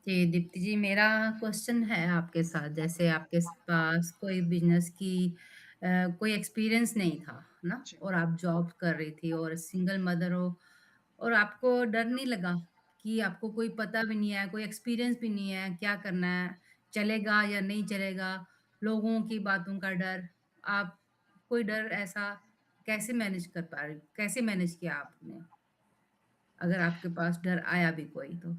जी, दीप्ति जी, मेरा क्वेश्चन है आपके साथ। जैसे आपके हाँ, पास कोई बिज़नेस की कोई एक्सपीरियंस नहीं था, ना? जी। और आप जॉब कर रही थी और सिंगल मदर हो और आपको डर नहीं लगा कि आपको कोई पता भी नहीं है, कोई एक्सपीरियंस भी नहीं है, क्या करना है, चलेगा या नहीं चलेगा, लोगों की बातों का डर, आप कोई डर ऐसा कैसे मैनेज कर पा रही कैसे मैनेज किया आपने? अगर आपके पास डर आया भी कोई तो?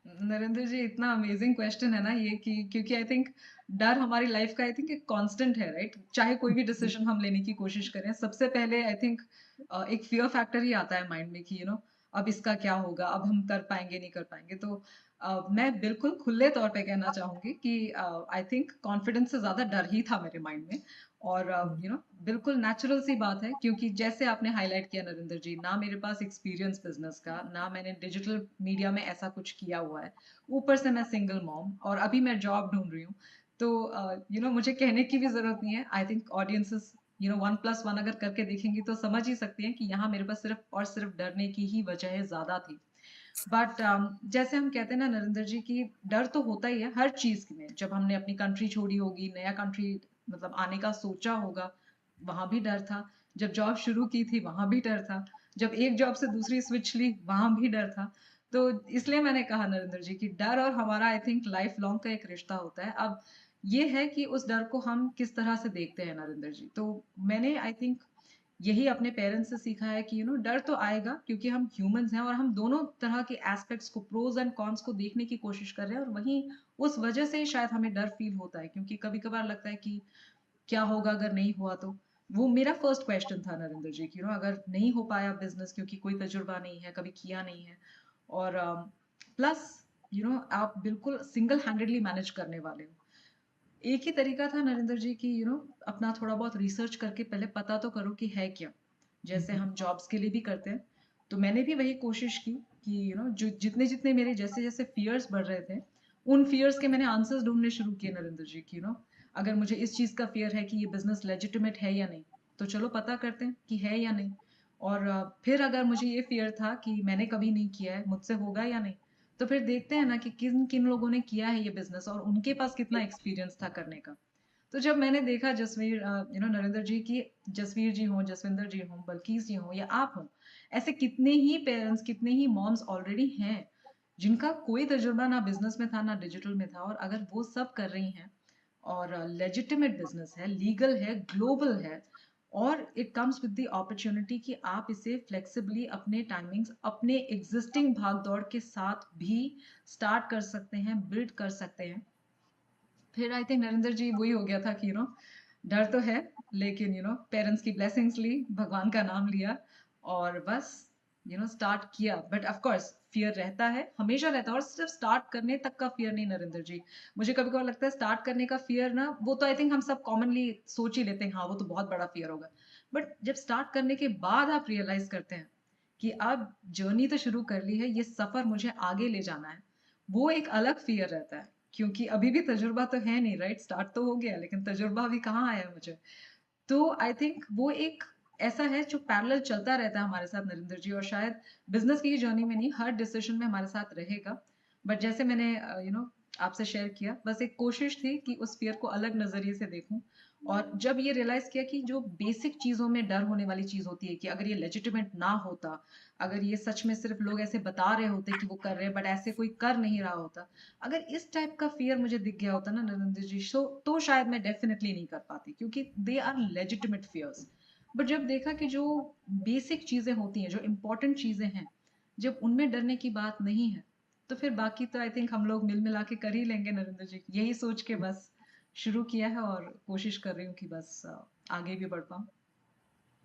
नरेंद्र जी, इतना अमेजिंग क्वेश्चन है ना ये कि क्योंकि आई थिंक डर हमारी लाइफ का आई थिंक एक कांस्टेंट है, राइट? चाहे कोई भी डिसीजन हम लेने की कोशिश करें, सबसे पहले आई थिंक एक फियर फैक्टर ही आता है माइंड में कि अब इसका क्या होगा, अब हम कर पाएंगे नहीं कर पाएंगे। तो मैं बिल्कुल खुले तौर पे कहना चाहूंगी कि आई थिंक कॉन्फिडेंस से ज्यादा डर ही था मेरे माइंड में। और बिल्कुल नेचुरल सी बात है, क्योंकि जैसे आपने हाईलाइट किया नरेंद्र जी, ना मेरे पास एक्सपीरियंस बिजनेस का, ना मैंने डिजिटल मीडिया में ऐसा कुछ किया हुआ है। ऊपर से मैं सिंगल मॉम और अभी मैं जॉब ढूंढ रही हूँ। तो मुझे कहने की भी जरूरत नहीं है। आई थिंक ऑडियंसेस 1+1 अगर करके देखेंगी तो समझ ही सकती हैं कि यहाँ मेरे पास सिर्फ और सिर्फ डरने की ही वजह ज्यादा थी। बट जैसे हम कहते हैं ना नरेंद्र जी, कि डर तो होता ही है हर चीज में। जब हमने अपनी कंट्री छोड़ी होगी, नया कंट्री मतलब आने का सोचा होगा, वहां भी डर था। जब जॉब शुरू की थी वहां भी डर था। जब एक जॉब से दूसरी स्विच ली वहां भी डर था। तो इसलिए मैंने कहा नरेंद्र जी कि डर और हमारा आई थिंक लाइफ लॉन्ग का एक रिश्ता होता है। अब ये है कि उस डर को हम किस तरह से देखते हैं नरेंद्र जी। तो मैंने आई थिंक यही अपने पेरेंट्स से सीखा है कि डर तो आएगा, क्योंकि हम ह्यूमंस हैं और हम दोनों तरह के एस्पेक्ट्स को, प्रोज एंड कॉन्स को देखने की कोशिश कर रहे हैं। और वहीं उस वजह से ही शायद हमें डर फील होता है, क्योंकि कभी कभार लगता है कि क्या होगा अगर नहीं हुआ तो। वो मेरा फर्स्ट क्वेश्चन था नरेंद्र जी कि अगर नहीं हो पाया बिजनेस, क्योंकि कोई तजुर्बा नहीं है, कभी किया नहीं है। और प्लस आप बिल्कुल सिंगल हैंडेडली मैनेज करने वाले हो। एक ही तरीका था नरेंद्र जी कि अपना थोड़ा बहुत रिसर्च करके पहले पता तो करो कि है क्या। जैसे हम जॉब्स के लिए भी करते हैं। तो मैंने भी वही कोशिश की कि जो जितने जितने मेरे जैसे जैसे फियर्स बढ़ रहे थे, उन फियर्स के मैंने आंसर्स ढूंढने शुरू किए नरेंद्र जी कि अगर मुझे इस चीज का फियर है कि ये बिजनेस लेजिटिमेट है या नहीं, तो चलो पता करते हैं कि है या नहीं। और फिर अगर मुझे ये फियर था कि मैंने कभी नहीं किया है, मुझसे होगा या नहीं, तो फिर देखते हैं ना कि किन किन लोगों ने किया है ये बिजनेस और उनके पास कितना एक्सपीरियंस था करने का। तो जब मैंने देखा जसवीर, नरेंद्र जी की, जसवीर जी हों, जसविंदर जी हों, बल्कीस जी हों या आप हों, ऐसे कितने ही पेरेंट्स, कितने ही मॉम्स ऑलरेडी हैं जिनका कोई तजुर्बा ना बिजनेस में था ना डिजिटल में था। और अगर वो सब कर रही हैं और लेजिटिमेट बिजनेस है, लीगल है, ग्लोबल है, और it comes with the opportunity कि आप इसे फ्लेक्सिबली अपने टाइमिंग्स, अपने एग्जिस्टिंग भाग दौड़ के साथ भी स्टार्ट कर सकते हैं, बिल्ड कर सकते हैं। फिर आई थिंक नरेंद्र जी वही हो गया था कि डर तो है, लेकिन पेरेंट्स की ब्लेसिंग्स ली, भगवान का नाम लिया और बस स्टार्ट किया। बट ऑफ कोर्स फियर रहता है, हमेशा रहता है। और सिर्फ स्टार्ट करने तक का फियर नहीं नरेंद्र जी। मुझे कभी कभी लगता है स्टार्ट करने का फियर ना, वो तो आई थिंक हम सब कॉमनली सोच ही लेते हैं, हाँ वो तो बहुत बड़ा फियर होगा। बट जब स्टार्ट करने के बाद आप रियलाइज करते हैं कि अब जर्नी तो शुरू कर ली है, ये सफर मुझे आगे ले जाना है, वो एक अलग फियर रहता है। क्योंकि अभी भी तजुर्बा तो है नहीं, राइट? स्टार्ट तो हो गया लेकिन तजुर्बा अभी कहाँ आया मुझे। तो आई थिंक वो एक ऐसा है जो पैरेलल चलता रहता है हमारे साथ नरेंद्र जी, और शायद बिजनेस की ही जर्नी में नहीं, हर डिसीजन में हमारे साथ रहेगा। बट जैसे मैंने आपसे शेयर किया, बस एक कोशिश थी कि उस फियर को अलग नजरिए से देखूं। और जब ये रियलाइज किया कि जो बेसिक चीजों में डर होने वाली चीज होती है कि अगर ये लेजिटिमेट ना होता, अगर ये सच में सिर्फ लोग ऐसे बता रहे होते कि वो कर रहे हैं बट ऐसे कोई कर नहीं रहा होता, अगर इस टाइप का फियर मुझे दिख गया होता ना नरेंद्र जी, तो शायद मैं डेफिनेटली नहीं कर पाती, क्योंकि they are legitimate fears. But जब देखा कि जो बेसिक चीजें होती हैं, जो इंपॉर्टेंट चीजें हैं, जब उनमें डरने की बात नहीं है, तो फिर बाकी तो आई थिंक हम लोग मिल मिला के कर ही लेंगे नरेंद्र जी। यही सोच के बस शुरू किया है और कोशिश कर रही हूँ कि बस आगे भी बढ़ पाऊँ।